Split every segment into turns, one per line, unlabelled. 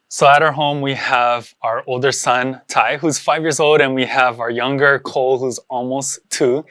So at our home, we have our older son, Ty, who's 5 years old, and we have our younger Cole, who's almost 2.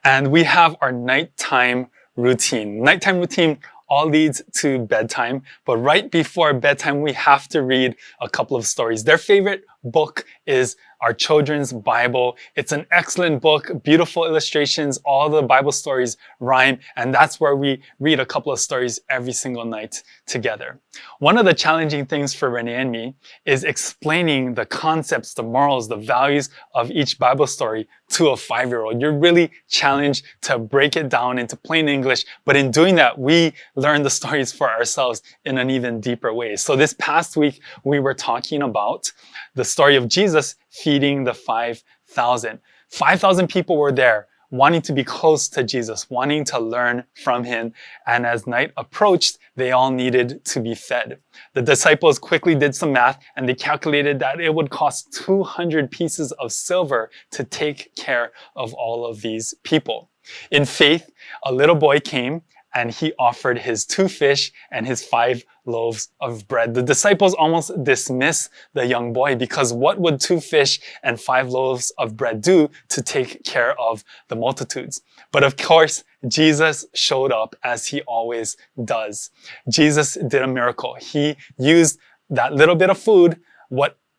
And we have our nighttime routine. Nighttime routine all leads to bedtime, but right before bedtime, we have to read a couple of stories. Their favorite book is our children's Bible. It's an excellent book, beautiful illustrations, all the Bible stories rhyme, and that's where we read a couple of stories every single night together. One of the challenging things for Renee and me is explaining the concepts, the morals, the values of each Bible story to a 5-year-old. You're really challenged to break it down into plain English, but in doing that, we learn the stories for ourselves in an even deeper way. So this past week, we were talking about the story of Jesus feeding the 5,000. 5,000 people were there wanting to be close to Jesus, wanting to learn from him. And as night approached, they all needed to be fed. The disciples quickly did some math and they calculated that it would cost 200 pieces of silver to take care of all of these people. In faith, a little boy came and he offered his 2 fish and his 5 loaves of bread. The disciples almost dismiss the young boy because what would 2 fish and 5 loaves of bread do to take care of the multitudes? But of course, Jesus showed up as he always does. Jesus did a miracle. He used that little bit of food,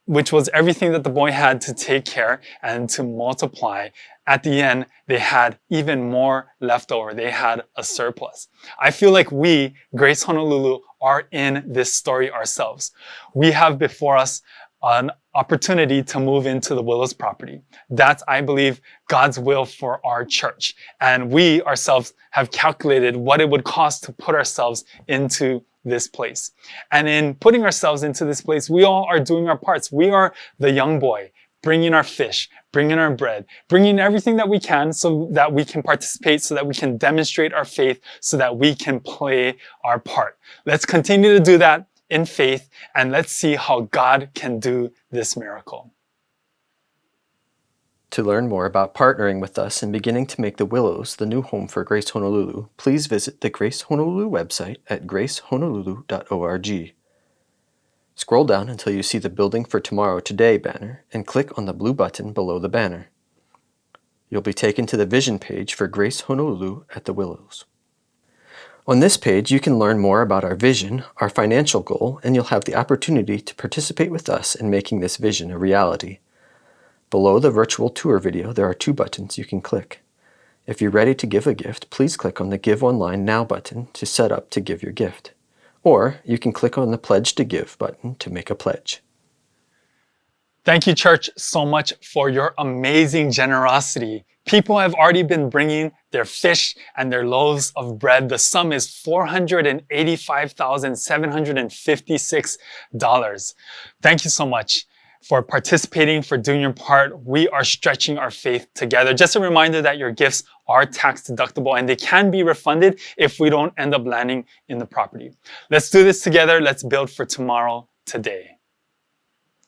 which was everything that the boy had, to take care and to multiply. At the end, they had even more left over. They had a surplus. I feel like we, Grace Honolulu, are in this story ourselves. We have before us an opportunity to move into the Willows property. That's, I believe, God's will for our church. And we ourselves have calculated what it would cost to put ourselves into this place. And in putting ourselves into this place, we all are doing our parts. We are the young boy, bringing our fish, bringing our bread, bringing everything that we can so that we can participate, so that we can demonstrate our faith, so that we can play our part. Let's continue to do that in faith, and let's see how God can do this miracle.
To learn more about partnering with us and beginning to make the Willows the new home for Grace Honolulu, please visit the Grace Honolulu website at gracehonolulu.org. Scroll down until you see the Building for Tomorrow Today banner and click on the blue button below the banner. You'll be taken to the vision page for Grace Honolulu at the Willows. On this page, you can learn more about our vision, our financial goal, and you'll have the opportunity to participate with us in making this vision a reality. Below the virtual tour video, there are 2 buttons you can click. If you're ready to give a gift, please click on the Give Online Now button to set up to give your gift. Or you can click on the Pledge to Give button to make a pledge.
Thank you, church, so much for your amazing generosity. People have already been bringing their fish and their loaves of bread. The sum is $485,756. Thank you so much for participating, for doing your part. We are stretching our faith together. Just a reminder that your gifts are tax deductible and they can be refunded if we don't end up landing in the property. Let's do this together. Let's build for tomorrow today.